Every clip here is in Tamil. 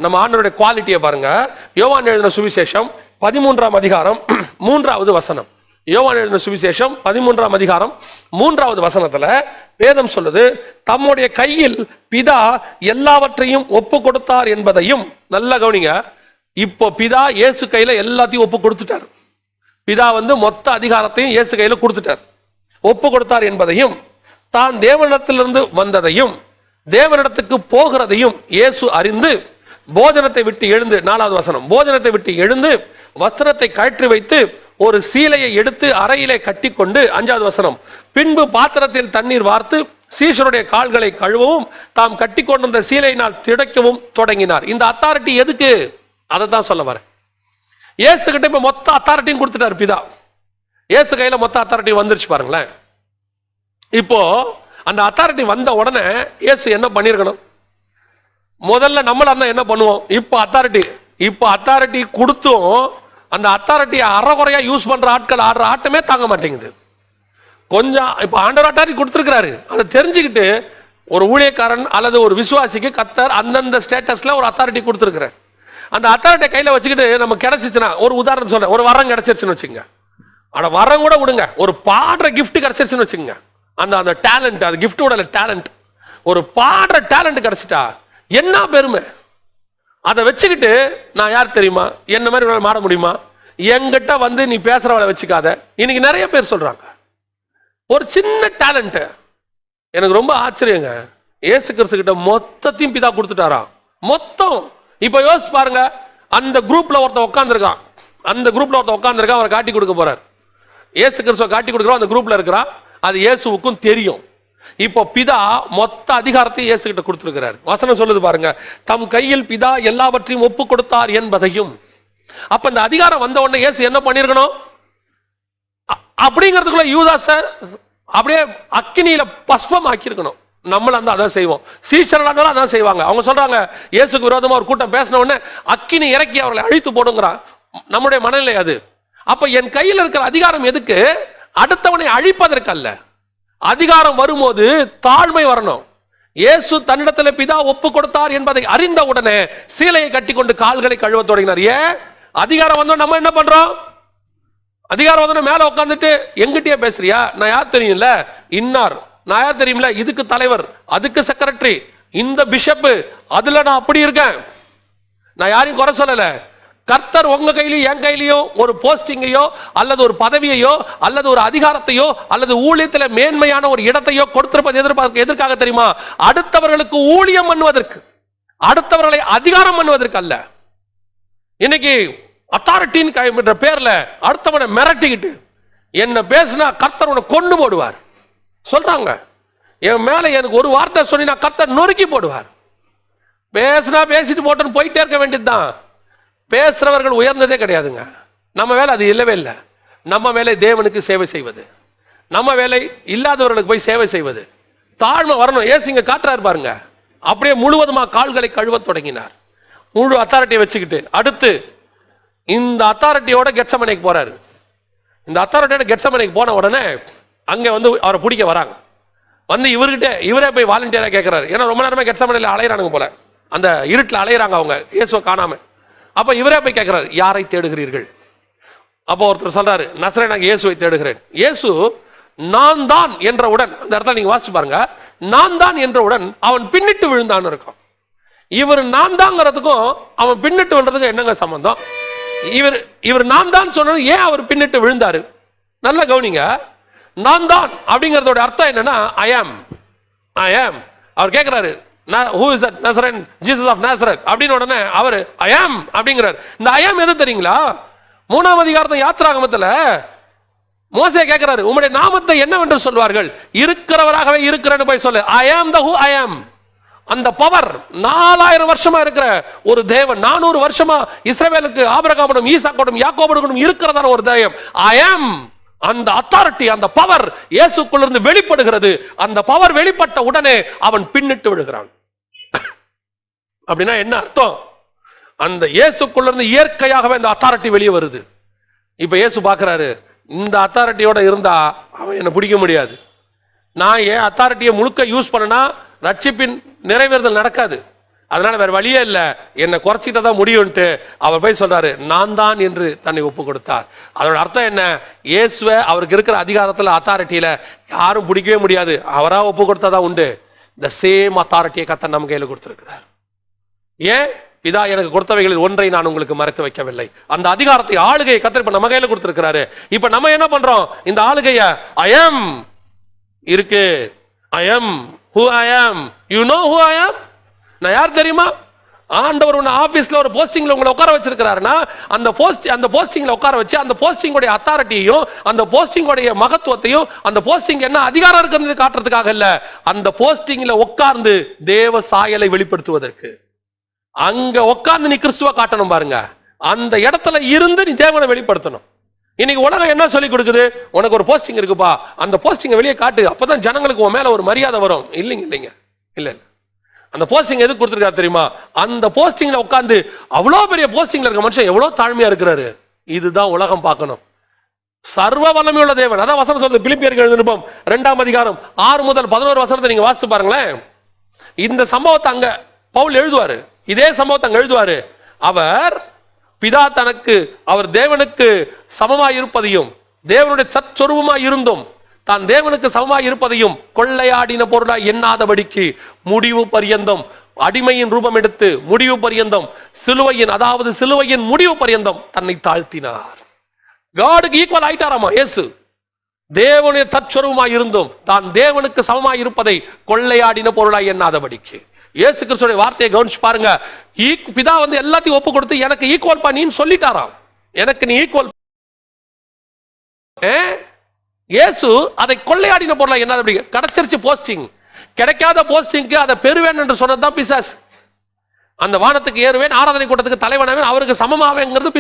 நம்ம ஆண்டவருடைய குவாலிட்டியை பாருங்க. யோவான் எழுதின சுவிசேஷம் 13ஆம் அதிகாரம் 3வது வசனம். யோவான் எழுதின சுவிசேஷம் 13ஆம் அதிகாரம் 3வது வசனத்துல வேதம் சொல்லுது, தம்முடைய கையில் பிதா எல்லாவற்றையும் ஒப்பு கொடுத்தார் என்பதையும். நல்ல கவனிங்க, இப்போ பிதா இயேசு கையில எல்லாத்தையும் ஒப்பு கொடுத்துட்டார். பிதா மொத்த அதிகாரத்தையும் இயேசு கையில கொடுத்துட்டார், ஒப்பு கொடுத்தார் என்பதையும், தான் தேவனிடத்திலிருந்து வந்ததையும் தேவனிடத்துக்கு போகிறதையும் இயேசு அறிந்து போஜனத்தை விட்டு எழுந்து, 4வது வசனம், போஜனத்தை விட்டு எழுந்து வஸ்திரத்தை கழற்றி வைத்து ஒரு சீலையை எடுத்து அறையிலே கட்டிக்கொண்டு, 5வது வசனம், பின்பு பாத்திரத்தில் தண்ணீர் வார்த்து சீஷருடைய கால்களை கழுவவும் தாம் கட்டி கொண்டிருந்த சீலையினால் திடைக்கவும் தொடங்கினார். இந்த அத்தாரிட்டி எதுக்கு? அதை தான் சொல்ல வரேன். இயேசு கிட்ட இப்ப மொத்த அத்தாரிட்டியும் கொடுத்துட்டார் பிதா. இயேசு கையில மொத்த அத்தாரிட்டி வந்துருச்சு பாருங்களேன். இப்போ அந்த அத்தாரிட்டி வந்த உடனே இயேசு என்ன பண்ணிருக்கணும்? முதல்ல நம்மள என்ன பண்ணுவோம்? இப்போ அத்தாரிட்டி கொடுத்தும் அந்த அத்தாரிட்டியை அறகுறையா யூஸ் பண்ற ஆட்கள் ஆடுற ஆட்டமே தாங்க மாட்டேங்குது. கொஞ்சம் இப்ப ஆண்டவர் அத்தாரிட்டி கொடுத்துருக்கிறாரு, அதை தெரிஞ்சுக்கிட்டு ஒரு ஊழியக்காரன் அல்லது ஒரு விசுவாசிக்கு கர்த்தர் அந்தந்த ஸ்டேட்டஸ்ல ஒரு அத்தாரிட்டி கொடுத்துருக்கிறார். அந்த அத்தாரிட்டியை கையில வச்சுக்கிட்டு நம்ம கிடைச்சிச்சுன்னா, ஒரு உதாரணம் சொல்றேன், ஒரு வரம் கிடைச்சிருச்சுன்னு வச்சுங்க, ஆனா வரம் கூட விடுங்க, ஒரு பாடுற கிஃப்ட் கிடைச்சிருச்சுன்னு வச்சுங்க, அந்த டேலண்ட், அது கிஃப்டோட டேலண்ட், ஒரு பாடுற டேலண்ட் கிடைச்சிட்டா என்ன பெருமை. அதை வச்சுக்கிட்டு நான் யார் தெரியுமா, என்ன மாதிரி மாற முடியுமா, என்கிட்ட நீ பேசுறவளை வச்சுக்காத. இன்னைக்கு நிறைய பேர் சொல்றாங்க ஒரு சின்ன டேலண்ட். எனக்கு ரொம்ப ஆச்சரியங்க, இயேசு கிறிஸ்து கிட்ட மொத்தத்தையும் பிதா கொடுத்துட்டாரா, மொத்தம். இப்ப யோசிச்சு பாருங்க, அந்த குரூப்ல ஒருத்தன் உட்கார்ந்துருக்கான், அவரை காட்டி கொடுக்க போறார். இயேசு கிறிஸ்துவ காட்டி கொடுக்குறோம், அந்த குரூப்ல இருக்கிறான், அது இயேசுவுக்கும் தெரியும். இப்போ பிதா மொத்த அதிகாரத்தை இயேசு கிட்ட கொடுத்திருக்கிறார். வசனம் சொல்லுது பாருங்க, தம் கையில் பிதா எல்லாவற்றையும் ஒப்பு கொடுத்தார் என்பதையும். அப்ப இந்த அதிகாரம் வந்த உடனே இயேசு என்ன பண்ணிருக்கணும்? அப்படிங்கிறதுக்குள்ள யூதாச அப்படியே அக்கினியில பஸ்பம் ஆக்கியிருக்கணும். நம்மள அதான் செய்வோம், சீஷர்கள் அதான் செய்வாங்க. அவங்க சொல்றாங்க, இயேசுக்கு விரோதமா ஒரு கூட்டம் பேசின உடனே அக்கினி இறக்கி அவர்களை அழித்து போடுங்கிறான். நம்முடைய மனநிலை அது. அப்ப என் கையில் இருக்கிற அதிகாரம் எதுக்கு? அடுத்தவனை அழிப்பதற்கு அல்ல. அதிகாரம் வரும்போது தாழ்மை வரணும். இயேசு தன்னிடத்தில் பிதா ஒப்பு கொடுத்தார் என்பதை அறிந்த உடனே சீலையை கட்டி கொண்டு கால்களை கழுவ தொடங்கினார். ஏன்? அதிகாரம் வந்தோம், நம்ம என்ன பண்றோம்? அதிகாரம் வந்தோம் மேல உட்காந்துட்டு எங்கிட்டே பேசுறியா, நான் யார் தெரியும்ல, இன்னார், நான் யார் தெரியும்ல, இதுக்கு தலைவர், அதுக்கு செக்ரட்டரி, இந்த பிஷப், அதுல நான் அப்படி இருக்கேன். நான் யாரையும் குறை சொல்லல. கர்த்தர் உங்க கையிலயும் என் கையிலயும் ஒரு போஸ்டிங்கையோ அல்லது ஒரு பதவியையோ அல்லது ஒரு அதிகாரத்தையோ அல்லது ஊழியத்தில் மேன்மையான ஒரு இடத்தையோ கொடுத்திருப்பது எதற்காக தெரியுமா? அடுத்தவர்களுக்கு ஊழியம் பண்ணுவதற்கு, அடுத்தவர்களை அதிகாரம் பண்ணுவதற்கு அல்ல. இன்னைக்கு அத்தாரிட்டின்னு பேர்ல அடுத்தவனை மிரட்டிக்கிட்டு என்ன பேசினா கர்த்தர் உன்னை கொண்டு போடுவார் சொல்றாங்க. என் மேல எனக்கு ஒரு வார்த்தை சொன்னா கர்த்தர் நொறுக்கி போடுவார். பேசினா பேசிட்டு போட்டுன்னு போயிட்டே இருக்க வேண்டியதுதான். பேசுறவர்கள் உயர்ந்ததே கிடையாதுங்க. நம்ம வேலை அது இல்லவே இல்லை. நம்ம வேலை தேவனுக்கு சேவை செய்வது, நம்ம வேலை இல்லாதவர்களுக்கு போய் சேவை செய்வது. தாழ்மை வரணும். ஏசுங்க காட்டுறாரு பாருங்க, அப்படியே முழுவதுமா கால்களை கழுவ தொடங்கினார், முழு அத்தாரிட்டியை வச்சுக்கிட்டு. அடுத்து இந்த அத்தாரிட்டியோட கெத்சமனேக்கு போறாரு. இந்த அத்தாரிட்டியோட கெத்சமனேக்கு போன உடனே அங்க அவரை பிடிக்க வராங்க. இவரே போய் வாலண்டியரா கேட்கிறாரு. ஏன்னா ரொம்ப நேரமா கெத்சமனேல அலையறானுங்க போல, அந்த இருட்டில் அலையறாங்க அவங்க இயேசுவை காணாம. அப்ப இவரே போய் கேட்கிறாரு, யாரை தேடுகிறீர்கள்? அப்போ ஒருத்தர் சொல்றாரு, நசரேயனாகிய இயேசுவை தேடுகிறேன். இயேசு நான் தான் என்றவுடன், அந்த இடத்துல நீங்க வாசிச்சு பாருங்க, நான் தான் என்றவுடன் அவன் பின்னிட்டு விழுந்தான் இருக்கும். இவர் நான் தாங்கிறதுக்கும் அவன் பின்னிட்டு விழுறதுக்கும் என்னங்க சம்பந்தம்? இவர் நான் தான் சொன்ன ஏன் அவர் பின்னிட்டு விழுந்தாரு? நல்ல கவனிங்க. நான் தான் அப்படிங்கறதோட அர்த்தம் என்னன்னா ஐ ஆம். அவர் கேட்கிறாரு, who is that Nazarene Jesus of Nazareth அப்படின உடனே அவர் I am அப்படிங்கறார். இந்த I am எது தெரியுங்களா? 3ஆம் அதிகாரத்துல யாத்திராகமத்துல மோசே கேட்கிறாரு, உம்முடைய நாமத்தை என்னவென்று சொல்வார்கள்? இருக்கிறவராகவே இருக்கிறேன்னு போய் சொல்லு. I am the who I am. அந்த பவர் 4000 வருஷமா இருக்கிற ஒரு தேவன், 400 வருஷமா இஸ்ரவேலுக்கு ஆபிரகாமுக்கும் ஈசாக்குக்கும் யாக்கோபுக்கும் இருக்கிறதான ஒரு தேவன் I am. அந்த அத்தாரிட்டி, அந்த பவர் இயேசுக்குள்ள இருந்து வெளிப்படுகிறது. அந்த பவர் வெளிப்பட்ட உடனே அவன் பின்னிட்டு விழுகிறான். அப்படின்னா என்ன அர்த்தம்? அந்த இயேசுக்குள்ள இருந்து இயற்கையாகவே அந்த அத்தாரிட்டி வெளியே வருது. இப்ப இயேசு பாக்குறாரு, இந்த அத்தாரிட்டியோட இருந்தா அவன் என்ன பிடிக்க முடியாது. நான் ஏன் அத்தாரிட்டியை முழுக்க யூஸ் பண்ணனா ரட்சிப்பின் நிறைவேறுதல் நடக்காது. அதனால வேற வழியே இல்ல, என்னை குறைச்சிக்கிட்ட தான் முடியும்ட்டு அவர் போய் சொல்றாரு, நான் தான் என்று தன்னை ஒப்பு கொடுத்தார். அதோட அர்த்தம் என்ன? இயேசுவை அவருக்கு இருக்கிற அதிகாரத்துல, அத்தாரிட்டியில யாரும் பிடிக்கவே முடியாது. அவரா ஒப்பு கொடுத்தாதான் உண்டு. இந்த சேம் அத்தாரிட்டியை கர்த்தர் நம்ம கையில கொடுத்திருக்கிறார். ஏன்? பிதா எனக்கு கொடுத்தவைகளில் ஒன்றை நான் உங்களுக்கு மறைத்து வைக்கவில்லை. அந்த அதிகாரத்தை, ஆளுகையை கர்த்தர் இப்ப நம்ம கையில கொடுத்திருக்கிறாரு. இப்ப நம்ம என்ன பண்றோம்? இந்த ஆளுகைய I am இருக்கு. I am who I am. You know who I am? நான் யார் தெரியுமா? ஆண்டவர் உன்னை ஆபீஸ்ல ஒரு போஸ்டிங்ல உங்களை உட்கார வச்சிருக்கிறாருன்னா, அந்த போஸ்டிங்ல உட்கார வச்சு அந்த போஸ்டிங்கோட அத்தாரிட்டியையும் அந்த போஸ்டிங்கோட மகத்துவத்தையும் அந்த போஸ்டிங் என்ன அதிகாரம் இருக்குன்னு காட்டுறதுக்காக இல்ல, அந்த போஸ்டிங்ல உட்கார்ந்து தேவ சாயலை வெளிப்படுத்துவதற்கு. அங்க உட்கார்ந்து நீ கிறிஸ்துவ காட்டணும் பாருங்க. அந்த இடத்துல இருந்து நீ தேவனை வெளிப்படுத்தணும். இன்னைக்கு உலகம் என்ன சொல்லி கொடுக்குது? உனக்கு ஒரு போஸ்டிங் இருக்குப்பா, அந்த போஸ்டிங்கை வெளியே காட்டு, அப்பதான் ஜனங்களுக்கு உன் மேல ஒரு மரியாதை வரும். இல்லைங்க, இல்ல. அந்த போஸ்டிங் எதுக்கு கொடுத்திருக்காரு தெரியுமா? அந்த போஸ்டிங்ல உட்கார்ந்து, அவ்வளவு பெரிய போஸ்டிங்ல இருக்க மனுஷன் எவ்வளவு தாழ்மையா இருக்கிறாரு. இதுதான் உலகம் பார்க்கணும். சர்வ வல்லமையுள்ள தேவன். அதான் வசனம் சொல்றது, பிலிப்பியர்கள் நிருபம் 2ஆம் அதிகாரம் 6 முதல் 11 வசனத்தை நீங்க வாசித்து பாருங்களேன். இந்த சம்பவத்தை அங்க பவுல் எழுதுவாரு. இதே சம்பவத்தை அங்க எழுதுவாரு. அவர் பிதா அவர் தேவனுக்கு சமமாய் இருப்பதையும் தேவனுடைய சற்சொருவமாய் இருந்தும் தான் தேவனுக்கு சமமாய் இருப்பதையும் கொள்ளையாடின பொருளாய் எண்ணாதபடிக்கு முடிவு பரியந்தம், அடிமையின் ரூபம் எடுத்து முடிவு பரியந்தம், சிலுவையின், அதாவது சிலுவையின் முடிவு பரியந்தம் தன்னை தாழ்த்தினார். காடுக்கு ஈக்குவல் ஆயிட்டாராமா இயேசு. தேவனுடைய தற்சொருவமாய் இருந்தும் தான் தேவனுக்கு சமமாய் இருப்பதை கொள்ளையாடின பொருளாய் எண்ணாதபடிக்கு. இயேசு கிறிஸ்துவோட வார்த்தையை கவனிச்சு பாருங்க. பிதா எல்லாத்தையும் ஒப்பு கொடுத்து எனக்கு ஈக்குவல் பண்ணின்னு சொல்லிட்டாராம். எனக்கு நீ ஈக்குவல். இயேசு அதை கொள்ளையாடின பொருளா எண்ணாதபடி. கிடைச்சிருச்சு போஸ்டிங். கிடைக்காத போஸ்டிங்க்கு அதை பெறுவேன் என்று சொன்னதுதான் பிசாசு. அந்த வானத்துக்கு ஏறுவேன், ஆராதனை கூட்டத்துக்கு தலைவனாவேன், அவருக்கு சமமாவேங்கிறது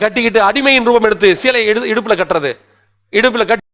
கட்டிக்கிட்டு அடிமையின் ரூபம் எடுத்து சீலை இடுப்புல கட்டுறது, இடுப்புல கட்டி